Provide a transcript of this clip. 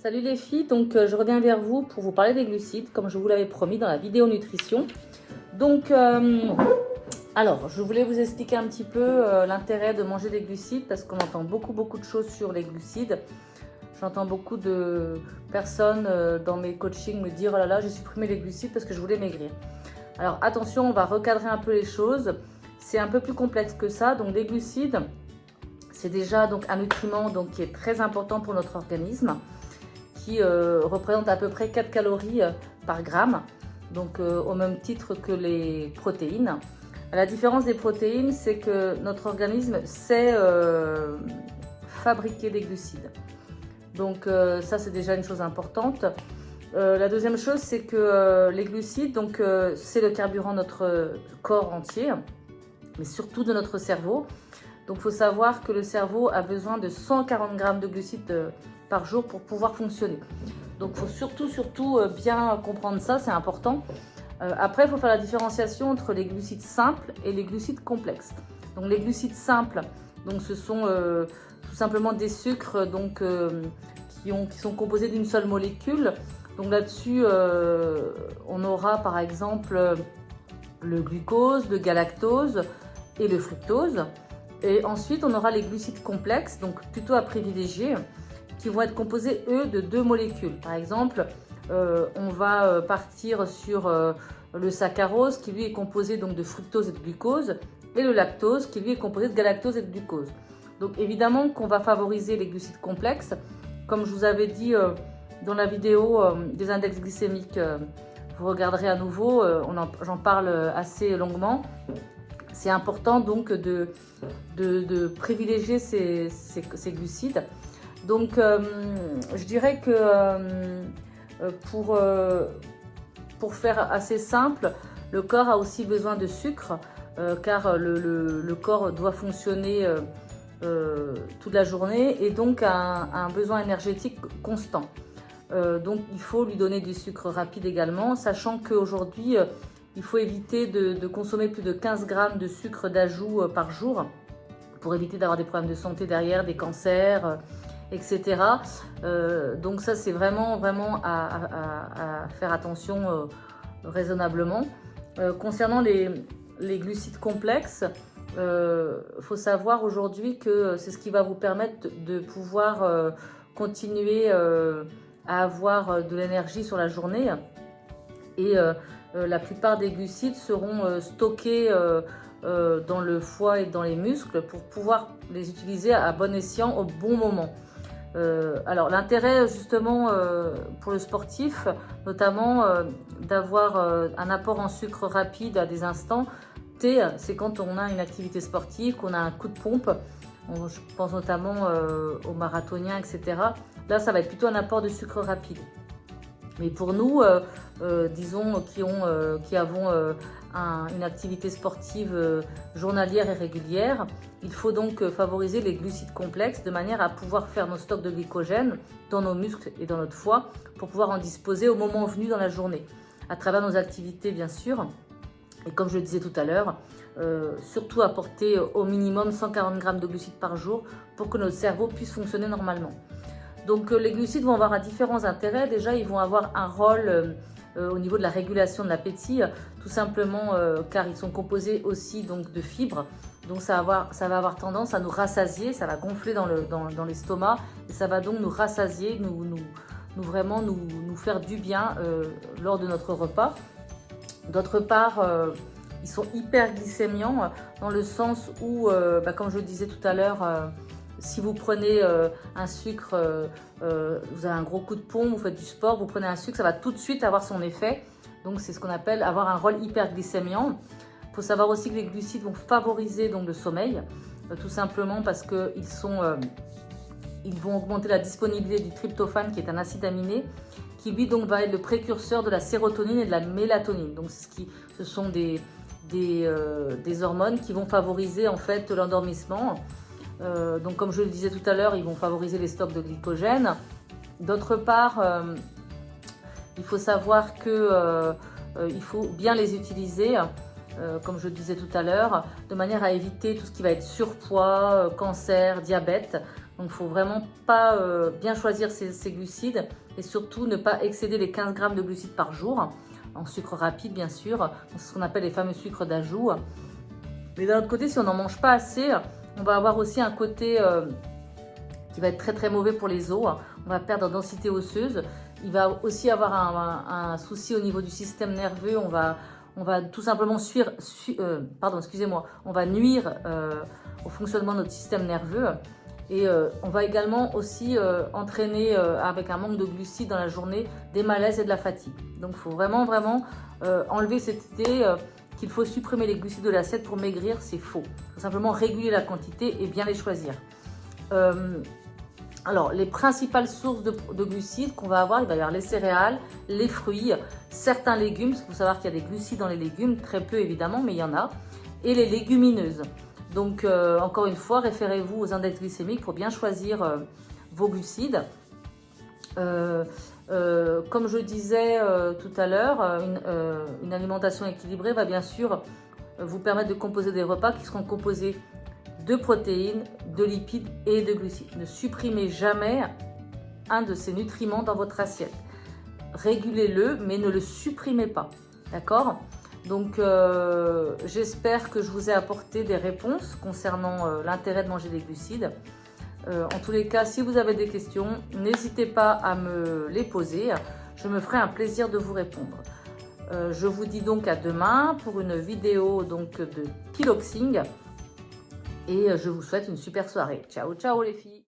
Salut les filles, donc je reviens vers vous pour vous parler des glucides, comme je vous l'avais promis dans la vidéo nutrition. Donc, alors, je voulais vous expliquer un petit peu l'intérêt de manger des glucides, parce qu'on entend beaucoup de choses sur les glucides. J'entends beaucoup de personnes dans mes coachings me dire « Oh là là, j'ai supprimé les glucides parce que je voulais maigrir ». Alors attention, on va recadrer un peu les choses. C'est un peu plus complexe que ça. Donc les glucides, c'est déjà donc, un nutriment donc, qui est très important pour notre organisme, qui représente à peu près 4 calories par gramme, donc au même titre que les protéines. La différence des protéines, c'est que notre organisme sait fabriquer des glucides. Donc ça, c'est déjà une chose importante. La deuxième chose, c'est que les glucides, c'est le carburant de notre corps entier, mais surtout de notre cerveau. Donc il faut savoir que le cerveau a besoin de 140 grammes de glucides par jour pour pouvoir fonctionner. Donc il faut surtout bien comprendre ça, c'est important. Après, il faut faire la différenciation entre les glucides simples et les glucides complexes. Donc les glucides simples, donc, ce sont tout simplement des sucres donc, qui sont composés d'une seule molécule. Donc là-dessus, on aura par exemple le glucose, le galactose et le fructose. Et ensuite, on aura les glucides complexes, donc plutôt à privilégier, qui vont être composés, eux, de 2 molécules. Par exemple, on va partir sur le saccharose, qui lui est composé donc, de fructose et de glucose, et le lactose, qui lui est composé de galactose et de glucose. Donc évidemment qu'on va favoriser les glucides complexes. Comme je vous avais dit dans la vidéo des index glycémiques, vous regarderez à nouveau, j'en parle assez longuement. C'est important donc de privilégier ces glucides. Donc je dirais que pour faire assez simple, le corps a aussi besoin de sucre car le corps doit fonctionner toute la journée et donc a un besoin énergétique constant. Donc il faut lui donner du sucre rapide également, sachant qu'aujourd'hui il faut éviter de consommer plus de 15 grammes de sucre d'ajout par jour pour éviter d'avoir des problèmes de santé derrière, des cancers, etc. Donc ça, c'est vraiment à faire attention raisonnablement. Concernant les glucides complexes, faut savoir aujourd'hui que c'est ce qui va vous permettre de pouvoir continuer à avoir de l'énergie sur la journée. Et la plupart des glucides seront stockés dans le foie et dans les muscles pour pouvoir les utiliser à bon escient au bon moment. Alors l'intérêt justement pour le sportif, notamment d'avoir un apport en sucre rapide à des instants T, c'est quand on a une activité sportive, qu'on a un coup de pompe, je pense notamment aux marathoniens, etc. Là, ça va être plutôt un apport de sucre rapide. Mais pour nous, disons, qui avons une activité sportive journalière et régulière, il faut donc favoriser les glucides complexes de manière à pouvoir faire nos stocks de glycogène dans nos muscles et dans notre foie pour pouvoir en disposer au moment venu dans la journée, à travers nos activités bien sûr. Et comme je le disais tout à l'heure, surtout apporter au minimum 140 grammes de glucides par jour pour que notre cerveau puisse fonctionner normalement. Donc les glucides vont avoir différents intérêts. Déjà, ils vont avoir un rôle au niveau de la régulation de l'appétit, tout simplement car ils sont composés aussi donc, de fibres. Donc ça va avoir tendance à nous rassasier, ça va gonfler dans l'estomac et ça va donc nous rassasier, vraiment nous faire du bien lors de notre repas. D'autre part, ils sont hyperglycémiants dans le sens où, comme je le disais tout à l'heure, si vous prenez un sucre, vous avez un gros coup de pompe, vous faites du sport, vous prenez un sucre, ça va tout de suite avoir son effet. Donc c'est ce qu'on appelle avoir un rôle hyperglycémiant. Il faut savoir aussi que les glucides vont favoriser donc, le sommeil, tout simplement parce qu'ils vont augmenter la disponibilité du tryptophane, qui est un acide aminé, qui lui donc va être le précurseur de la sérotonine et de la mélatonine. Donc ce sont des hormones qui vont favoriser en fait l'endormissement. Donc comme je le disais tout à l'heure, ils vont favoriser les stocks de glycogène. D'autre part, il faut savoir que il faut bien les utiliser, comme je le disais tout à l'heure, de manière à éviter tout ce qui va être surpoids, cancer, diabète. Donc, il ne faut vraiment pas bien choisir ces glucides et surtout ne pas excéder les 15 grammes de glucides par jour, en sucre rapide bien sûr, c'est ce qu'on appelle les fameux sucres d'ajout. Mais d'un autre côté, si on n'en mange pas assez, on va avoir aussi un côté qui va être très très mauvais pour les os. On va perdre en densité osseuse. Il va aussi avoir un souci au niveau du système nerveux. On va tout simplement on va nuire au fonctionnement de notre système nerveux. Et on va également aussi entraîner avec un manque de glucides dans la journée des malaises et de la fatigue. Donc il faut vraiment enlever cette idée qu'il faut supprimer les glucides de l'assiette pour maigrir, c'est faux. Il faut simplement réguler la quantité et bien les choisir. Alors, les principales sources de glucides qu'on va avoir, il va y avoir les céréales, les fruits, certains légumes, parce qu'il faut savoir qu'il y a des glucides dans les légumes, très peu évidemment, mais il y en a, et les légumineuses. Donc, encore une fois, référez-vous aux index glycémiques pour bien choisir vos glucides. Comme je disais tout à l'heure, une alimentation équilibrée va bien sûr vous permettre de composer des repas qui seront composés de protéines, de lipides et de glucides. Ne supprimez jamais un de ces nutriments dans votre assiette. Régulez-le, mais ne le supprimez pas. D'accord ? Donc, j'espère que je vous ai apporté des réponses concernant l'intérêt de manger des glucides. En tous les cas, si vous avez des questions, n'hésitez pas à me les poser. Je me ferai un plaisir de vous répondre. Je vous dis donc à demain pour une vidéo donc, de piloxing. Et je vous souhaite une super soirée. Ciao, ciao les filles!